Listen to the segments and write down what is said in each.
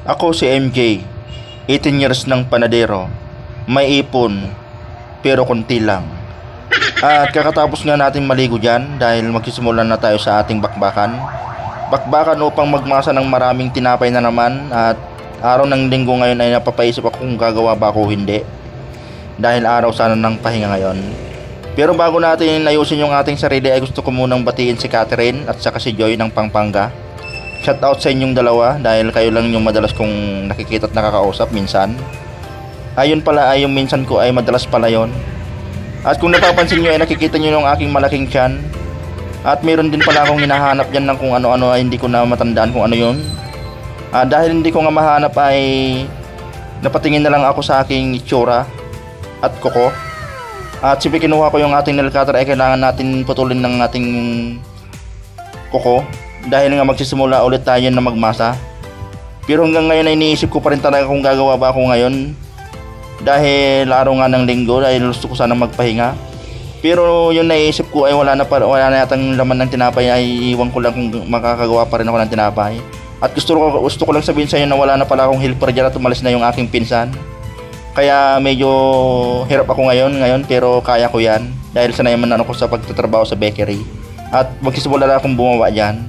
Ako si MJ, 18 years ng panadero, may ipon, pero konti lang. At kakatapos nga natin maligo dyan dahil magsisimulan na tayo sa ating bakbakan. Bakbakan upang magmasa ng maraming tinapay na naman at araw ng linggo ngayon ay napapaisip ako kung gagawa ba ako o hindi. Dahil araw sana ng pahinga ngayon. Pero bago natin ayusin yung ating sarili ay gusto ko munang batiin si Catherine at saka si Joy ng Pampanga. Shout out sa inyong dalawa dahil kayo lang yung madalas kong nakikita at nakakausap minsan. Ayun pala ay yung minsan ko ay madalas pala yon. At kung napapansin nyo ay nakikita nyo yung aking malaking tiyan. At meron din pala akong hinahanap dyan ng kung ano-ano ay hindi ko na matandaan kung ano yun. Dahil hindi ko nga mahanap ay napatingin na lang ako sa aking itsura at kuko. At siyempre kinuha ko yung ating nail cutter ay kailangan natin putulin ng ating kuko. Dahil nga magsisimula ulit tayo na magmasa. Pero hanggang ngayon ay iniisip ko pa rin talaga kung gagawa ba ako ngayon. Dahil araw nga ng linggo dahil gusto ko sana magpahinga. Pero yung naisip ko ay wala na yatang laman ng tinapay ay iwan ko lang kung makakagawa pa rin ako ng tinapay. At gusto ko lang sabihin sa inyo na wala na pala akong helper dyan at umalis na yung aking pinsan. Kaya medyo hirap ako ngayon pero kaya ko yan. Dahil sanayaman na ako sa pagtatrabaho sa bakery. At magsisimula na akong bumawa dyan.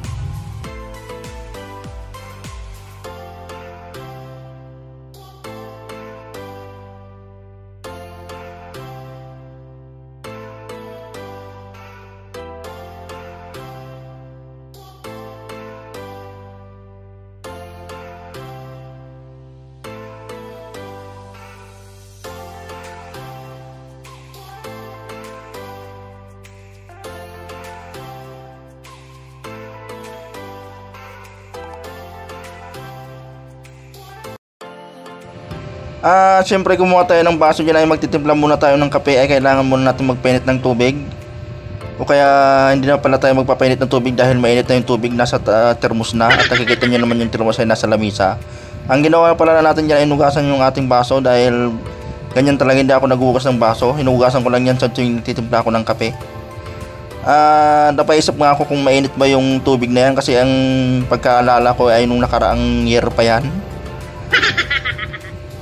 Siyempre kumuha tayo ng baso dyan ay magtitimpla muna tayo ng kape ay kailangan muna natin magpainit ng tubig. O kaya hindi na pala tayo magpapainit ng tubig dahil mainit na yung tubig nasa termos na at nakikita nyo naman yung termos ay nasa lamisa. Ang ginawa pala natin dyan ay hinugasan yung ating baso dahil ganyan talaga hindi ako naghugas ng baso. Hinugasan ko lang yan sa tuwing titimpla ako ng kape. Napaisip nga ako kung mainit ba yung tubig na yan kasi ang pagkaalala ko ay nung nakaraang year pa yan.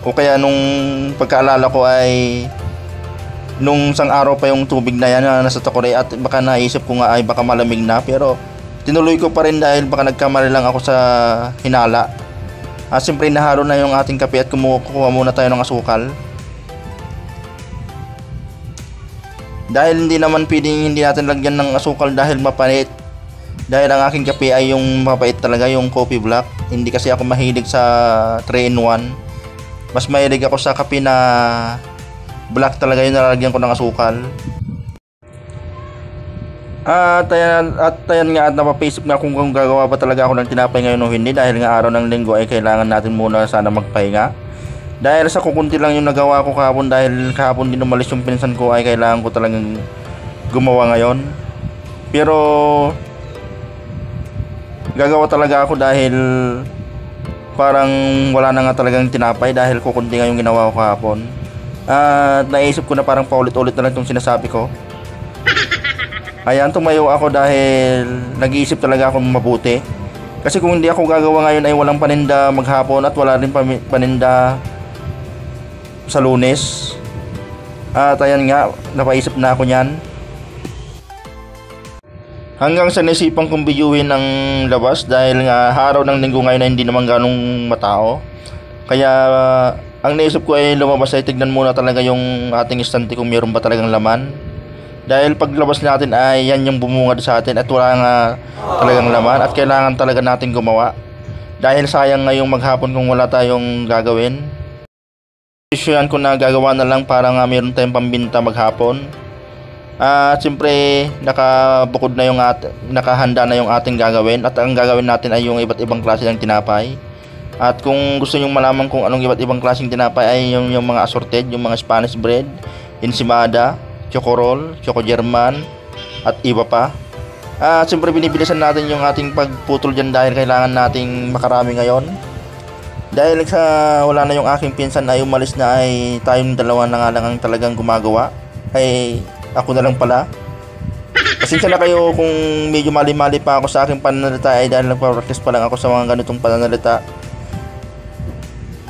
O kaya nung pagkaalala ko ay nung isang araw pa yung tubig na yan na nasa takore at baka naisip ko nga ay baka malamig na pero tinuloy ko pa rin dahil baka nagkamali lang ako sa hinala. Siyempre nahalo na yung ating kape at kumukuha muna tayo ng asukal. Dahil hindi naman pwedeng hindi natin lagyan ng asukal dahil mapanit. Dahil ang aking kape ay yung mapait talaga yung coffee black. Hindi kasi ako mahilig sa 3-in-1. Mas mahilig ako sa kape na black talaga yung nalagyan ko ng asukal. At ayan nga at napapaisip nga kung gagawa ba talaga ako ng tinapay ngayon o hindi. Dahil nga araw ng linggo ay kailangan natin muna sana magpahinga. Dahil sa kukunti lang yung nagawa ko kahapon dahil kahapon din umalis yung pinsan ko ay kailangan ko talagang gumawa ngayon. Pero gagawa talaga ako dahil parang wala na nga talagang tinapay dahil kukunti nga yung ginawa ko kahapon. At naisip ko na parang paulit-ulit na lang itong sinasabi ko. Ayan, tumayo ako dahil nag-iisip talaga akong mabuti. Kasi kung hindi ako gagawa ngayon ay walang paninda maghapon at wala rin paninda sa Lunes. At ayan nga, napaisip na ako niyan. Hanggang sa naisipan kong bidyuhin ng labas dahil nga araw ng linggo ngayon na hindi naman ganong matao. Kaya ang naisip ko ay lumabas ay tignan muna talaga yung ating estante kung meron ba talagang laman. Dahil paglabas natin ay yan yung bumungad sa atin at wala nga talagang laman at kailangan talaga natin gumawa. Dahil sayang ngayong maghapon kung wala tayong gagawin. Isyohan ko na gagawa na lang para nga meron tayong pambinta maghapon. At siyempre nakahanda na yung ating gagawin at ang gagawin natin ay yung iba't ibang klase ng tinapay. At kung gusto nyong malaman kung anong iba't ibang klaseng tinapay ay yung mga assorted, yung mga Spanish bread, ensimada, choco roll, choco german at iba pa. At siyempre binibilisan natin yung ating pagputol dyan dahil kailangan nating makarami ngayon. Dahil sa wala na yung aking pinsan ay umalis na ay tayong dalawa na nga lang ang talagang gumagawa. Ay ako na lang pala. Pasensya na kayo kung medyo mali-mali pa ako sa aking pananalita ay dahil nagpa-practice pa lang ako sa mga ganitong pananalita.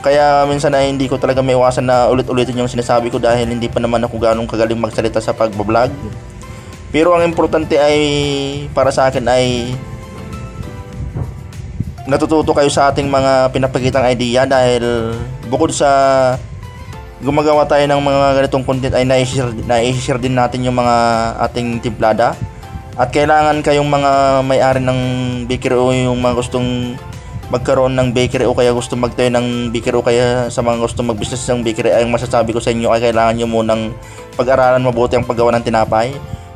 Kaya minsan ay hindi ko talaga maiwasan na ulit-ulitin yung sinasabi ko dahil hindi pa naman ako ganong kagaling magsalita sa pagbablog. Pero ang importante ay para sa akin ay natututo kayo sa ating mga pinapakitang idea dahil bukod sa gumagawa tayo ng mga ganitong content ay na-share din natin yung mga ating timplada. At kailangan kayong mga may-ari ng bakery o yung mga gustong magkaroon ng bakery o kaya gusto magtayo ng bakery o kaya sa mga gusto mag-business ng bakery, ay ang masasabi ko sa inyo ay kailangan nyo munang pag-aralan mabuti ang paggawa ng tinapay.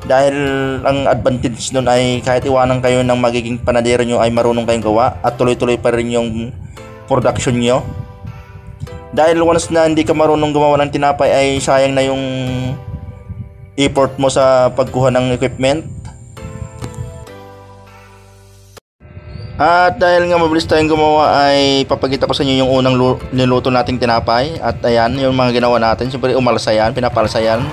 Dahil ang advantage nun ay kahit iwanan kayo ng magiging panadero nyo ay marunong kayong gawa at tuloy-tuloy pa rin yung production nyo. Dahil once na hindi ka marunong gumawa ng tinapay ay sayang na yung effort mo sa pagkuha ng equipment. At dahil nga mabilis tayong gumawa ay papakita ko sa inyo yung unang niluto nating tinapay. At ayan yung mga ginawa natin. Siyempre umalsa yan, pinapalsa yan.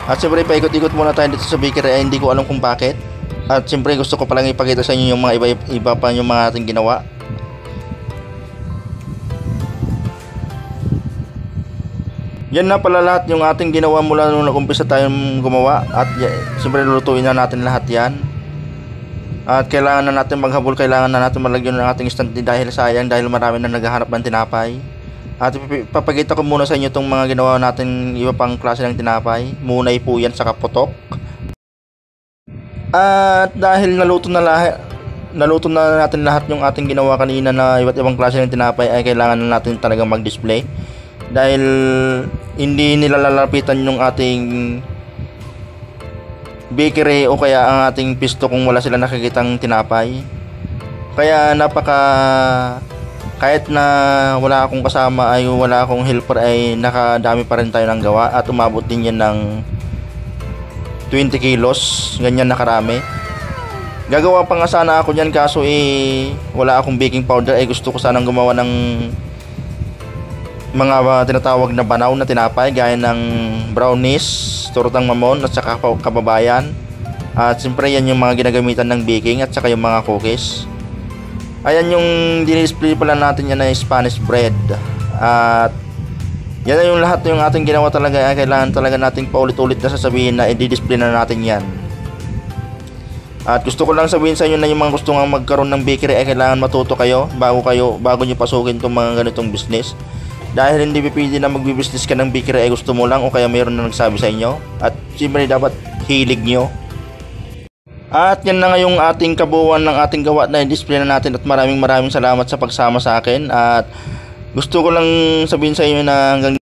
At siyempre paikot-ikot muna tayo dito sa bakery ay hindi ko alam kung bakit. At siyempre gusto ko palang ipakita sa inyo yung mga iba pa yung mga ating ginawa. Yan na pala lahat yung ating ginawa mula nung nag-umpisa tayong gumawa. At siyempre lulutuin na natin lahat yan. At kailangan na natin maghabol, kailangan na natin malagyan ng ating stand dahil sayang, dahil marami na naghahanap ng tinapay. At papakita ko muna sa inyo itong mga ginawa natin iba pang klase ng tinapay. Munay po yan sa kaputok. At dahil naluto na natin lahat yung ating ginawa kanina na iba't ibang klase ng tinapay, ay kailangan na natin talaga mag-display. Dahil hindi nilalalapitan yung ating bakery o kaya ang ating pisto kung wala sila nakikitang tinapay. Kaya kahit na wala akong kasama ay wala akong helper ay nakadami pa rin tayo ng gawa at umabot din yan ng 20 kilos, ganyan na karami. Gagawa pa nga sana ako dyan kaso wala akong baking powder, ay gusto ko sanang gumawa ng mga tinatawag na banaw na tinapay gaya ng brownies, tortang mamon at saka kababayan. At siyempre yan yung mga ginagamitan ng baking at saka yung mga cookies. Ayan yung dinisplay pala natin, yan na Spanish bread. At yan na yung lahat yung ating ginawa talaga. Kailangan talaga nating paulit-ulit na sasabihin na i-display na natin yan. At gusto ko lang sabihin sa inyo na yung mga gusto nga magkaroon ng bakery ay kailangan matuto kayo bago nyo pasukin itong mga ganitong business. Dahil hindi pwede na magbibusiness ka ng bakery ay gusto mo lang o kaya mayroon na nagsabi sa inyo. At siyempre dapat hilig nyo. At yan na nga yung ating kabuuan ng ating gawa na i-display na natin. At maraming salamat sa pagsama sa akin. At gusto ko lang sabihin sa inyo na hanggang